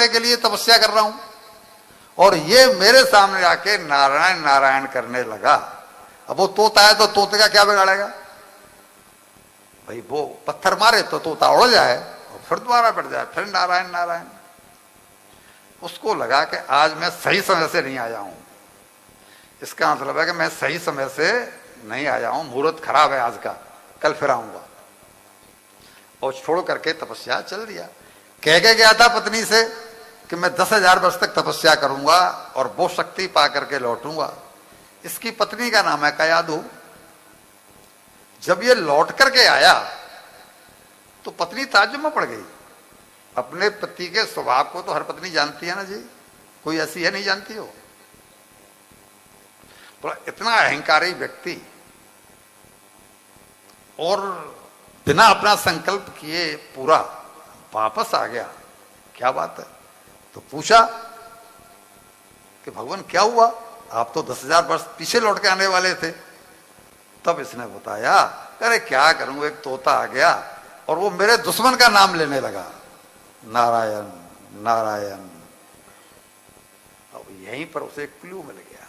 करने के लिए तपस्या कर रहा हूं, और ये मेरे सामने आके नारायण नारायण करने लगा। अब वो तोता है तो तोते का क्या बिगाड़ेगा भाई, वो पत्थर मारे तो तोता उड़ जाए और फिर दोबारा बैठ जाए, फिर नारायण नारायण। उसको लगा कि आज मैं सही समय से नहीं आया हूं। इसका मतलब है कि मैं सही समय से नहीं आया हूं, मुहूर्त खराब है आज का, कल फिर आऊंगा। और छोड़ करके तपस्या चल दिया। कह के गया था पत्नी से कि मैं 10,000 वर्ष तक तपस्या करूंगा और वो शक्ति पा करके लौटूंगा। इसकी पत्नी का नाम है कयाधु। जब ये लौट करके आया तो पत्नी ताज्जुब में पड़ गई। अपने पति के स्वभाव को तो हर पत्नी जानती है ना जी, कोई ऐसी है नहीं जानती हो। तो इतना अहंकारी व्यक्ति और बिना अपना संकल्प किए पूरा वापस आ गया, क्या बात है। तो पूछा कि भगवान क्या हुआ, आप तो 10,000 वर्ष पीछे लौट के आने वाले थे। तब इसने बताया, अरे क्या करूं, एक तोता आ गया और वो मेरे दुश्मन का नाम लेने लगा, नारायण नारायण। अब यहीं पर उसे क्लू मिल गया,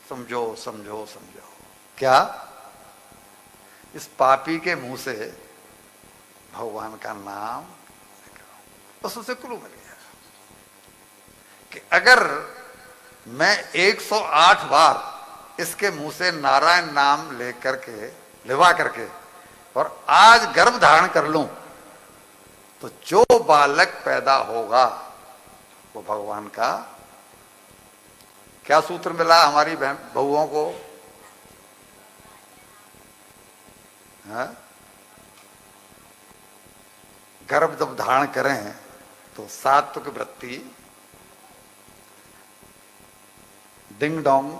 समझो समझो समझो। क्या, इस पापी के मुंह से भगवान का नाम, बस उसे क्लू मिल गया कि अगर मैं 108 बार इसके मुंह से नारायण नाम लेकर के लिवा करके और आज गर्भ धारण कर लूं तो जो बालक पैदा होगा वो भगवान का। क्या सूत्र मिला हमारी बहन बहुओं को, है? गर्भ जब धारण करें तो सात्विक वृत्ति, डिंग डोंग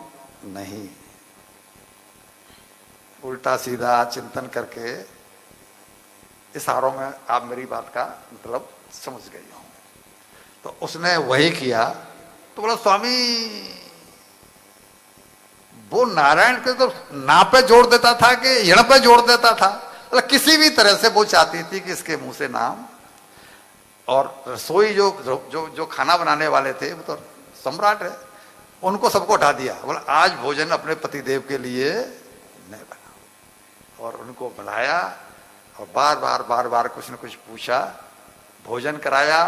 नहीं, उल्टा सीधा चिंतन करके। इशारों में आप मेरी बात का मतलब समझ गई हो। तो उसने वही किया। तो बोला स्वामी वो नारायण के तो ना पे जोड़ देता था कि यण पे जोड़ देता था, मतलब किसी भी तरह से वो चाहती थी कि इसके मुंह से नाम। और रसोई जो जो जो खाना बनाने वाले थे वो तो सम्राट है, उनको सबको उठा दिया। बोला आज भोजन अपने पतिदेव के लिए नहीं बना। और उनको बुलाया और बार बार बार बार कुछ न कुछ पूछा, भोजन कराया,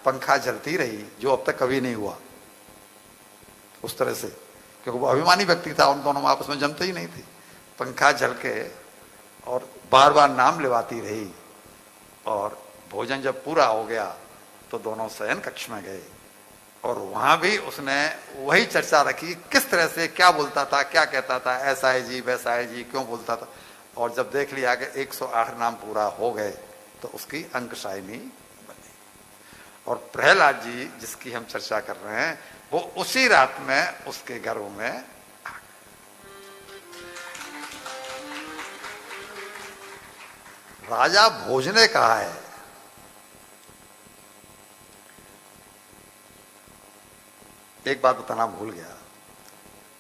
पंखा जलती रही जो अब तक कभी नहीं हुआ उस तरह से, क्योंकि वो अभिमानी व्यक्ति था, उन दोनों में आपस में जमते ही नहीं थी। पंखा जल के और बार बार नाम लिवाती रही। और भोजन जब पूरा हो गया तो दोनों शयन कक्ष में गए और वहां भी उसने वही चर्चा रखी, किस तरह से क्या बोलता था, क्या कहता था, ऐसा है जी वैसा है जी, क्यों बोलता था। और जब देख लिया कि 108 नाम पूरा हो गए तो उसकी अंकशायनी बनी। और प्रहलाद जी जिसकी हम चर्चा कर रहे हैं वो उसी रात में उसके घरों में आ गए। राजा भोज ने कहा है एक बात बताना भूल गया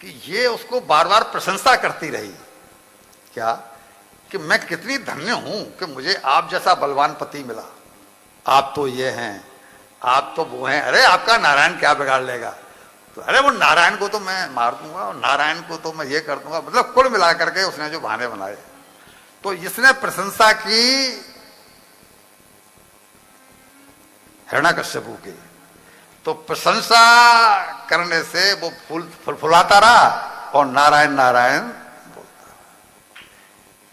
कि ये उसको बार बार प्रशंसा करती रही, क्या कि मैं कितनी धन्य हूं कि मुझे आप जैसा बलवान पति मिला। आप तो ये हैं, आप तो वो हैं, अरे आपका नारायण क्या बिगाड़ लेगा। तो अरे वो नारायण को तो मैं मार दूंगा और नारायण को तो मैं ये कर दूंगा, मतलब कुल मिला करके उसने जो बहाने बनाए। तो इसने प्रशंसा की हिरण्यकश्यपु की, तो प्रशंसा करने से वो फुलफुलाता रहा और नारायण नारायण बोलता रहा।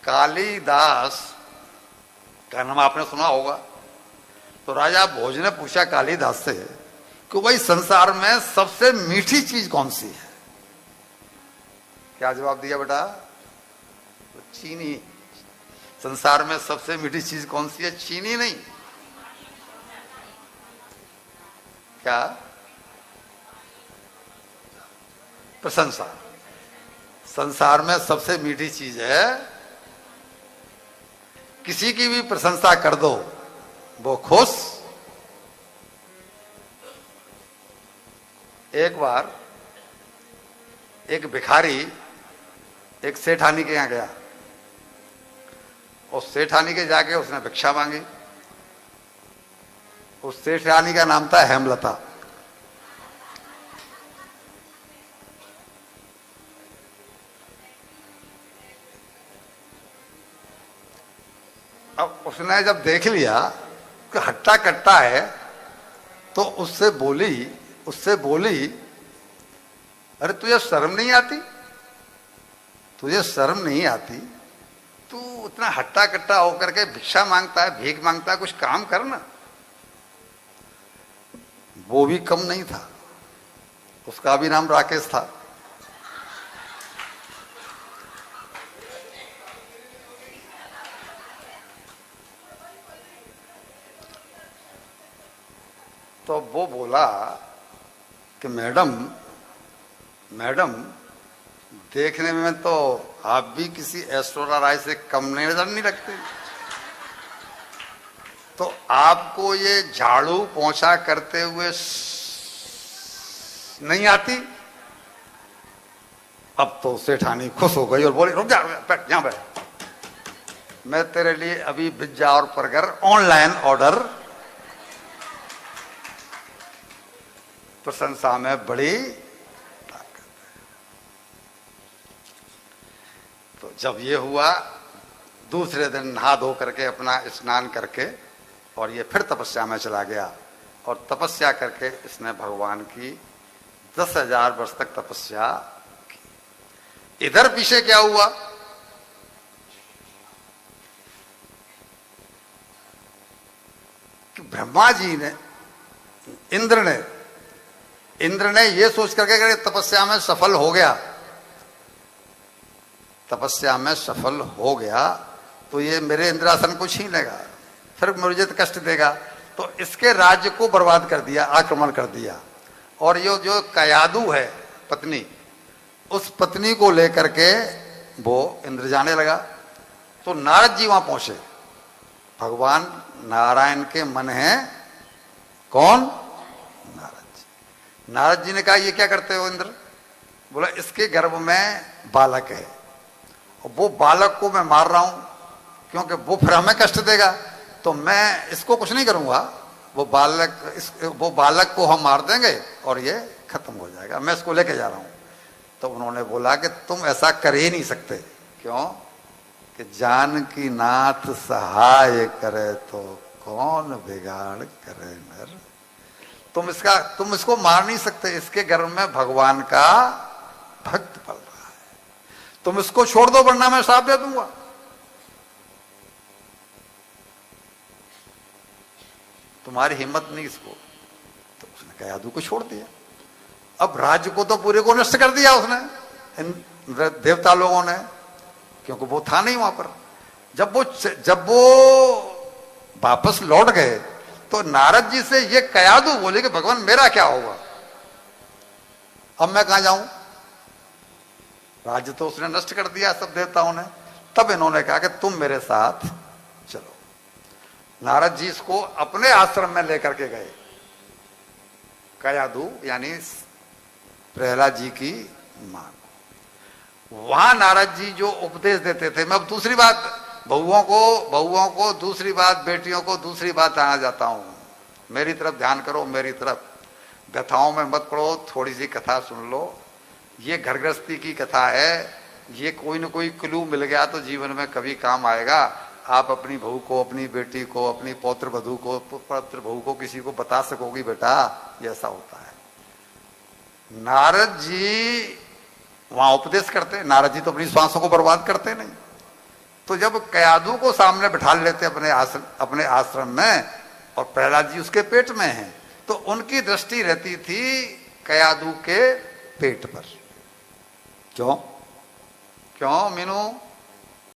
कालिदास का नाम आपने सुना होगा। तो राजा भोज ने पूछा कालिदास से कि भाई संसार में सबसे मीठी चीज कौन सी है। क्या जवाब दिया बेटा? तो चीनी। संसार में सबसे मीठी चीज कौन सी है? चीनी नहीं। क्या? प्रशंसा। संसार में सबसे मीठी चीज है, किसी की भी प्रशंसा कर दो वो खुश। एक बार एक भिखारी एक सेठानी के यहां गया और सेठानी के जाके उसने भिक्षा मांगी। उस सेठ रानी का नाम था हेमलता। अब उसने जब देख लिया कि हट्टा कट्टा है तो उससे बोली अरे तुझे शर्म नहीं आती, तुझे शर्म नहीं आती, तू उतना हट्टा कट्टा होकर के भिक्षा मांगता है, भीख मांगता है, कुछ काम करना। वो भी कम नहीं था, उसका भी नाम राकेश था। तो वो बोला कि मैडम देखने में तो आप भी किसी ऐश्वर्या राय से कम नजर नहीं लगते, तो आपको ये झाड़ू पोंछा करते हुए नहीं आती। अब तो सेठानी खुश हो गई और बोली रुक जा, बैठ यहां बैठ, मैं तेरे लिए अभी पिज्जा और बर्गर ऑनलाइन ऑर्डर। प्रशंसा में बड़ी ताकत है। तो जब ये हुआ, दूसरे दिन नहा धो करके अपना स्नान करके और ये फिर तपस्या में चला गया और तपस्या करके इसने भगवान की 10,000 वर्ष तक तपस्या की। इधर पीछे क्या हुआ, कि ब्रह्मा जी ने, इंद्र ने ये सोच करके अगर तपस्या में सफल हो गया, तपस्या में सफल हो गया तो ये मेरे इंद्रासन को छीन लेगा, फिर मुझे कष्ट देगा, तो इसके राज्य को बर्बाद कर दिया, आक्रमण कर दिया। और ये जो कयादू है पत्नी, उस पत्नी को लेकर के वो इंद्र जाने लगा। तो नारद जी वहां पहुंचे। भगवान नारायण के मन है कौन? नारद जी ने कहा ये क्या करते हो इंद्र? बोला इसके गर्भ में बालक है और वो बालक को मैं मार रहा हूं क्योंकि वो फिर हमें कष्ट देगा, तो मैं इसको कुछ नहीं करूंगा, वो बालक को हम मार देंगे और ये खत्म हो जाएगा, मैं इसको लेके जा रहा हूं। तो उन्होंने बोला कि तुम ऐसा कर ही नहीं सकते। क्यों? कि जानकी नाथ सहाय करे तो कौन बिगाड़ करे नर। तुम इसको मार नहीं सकते, इसके गर्भ में भगवान का भक्त पल रहा है, तुम इसको छोड़ दो वरना मैं श्राप दे दूंगा। तुम्हारी हिम्मत नहीं इसको। तो उसने कयादू को छोड़ दिया। अब राज्य को तो पूरे को नष्ट कर दिया उसने, इन देवता लोगों ने, क्योंकि वो था नहीं वहां पर। जब वो वापस लौट गए तो नारद जी से ये कयादू बोले कि भगवान मेरा क्या होगा, अब मैं कहां जाऊं? राज्य तो उसने नष्ट कर दिया सब देवताओं ने। तब इन्होंने कहा कि तुम मेरे साथ चलो। नारद जी इसको अपने आश्रम में लेकर के गए। कयादू यानी प्रहलाद जी की मां। वहां नारद जी जो उपदेश देते थे, मैं अब दूसरी बात बहुओं को दूसरी बात, बेटियों को दूसरी बात आना जाता हूं। मेरी तरफ ध्यान करो, मेरी तरफ। कथाओं में मत पढ़ो, थोड़ी सी कथा सुन लो। ये घर गृहस्थी की कथा है, ये कोई न कोई क्लू मिल गया तो जीवन में कभी काम आएगा। आप अपनी बहू को, अपनी बेटी को, अपनी पौत्र वधू को, पौत्र बहू को किसी को बता सकोगी बेटा ये ऐसा होता है। नारद जी वहां उपदेश करते, नारद जी तो अपनी श्वासों को बर्बाद करते नहीं। तो जब कयादू को सामने बिठा लेते अपने आश्रम में और प्रहलाद जी उसके पेट में हैं, तो उनकी दृष्टि रहती थी कयादू के पेट पर। क्यों मीनू?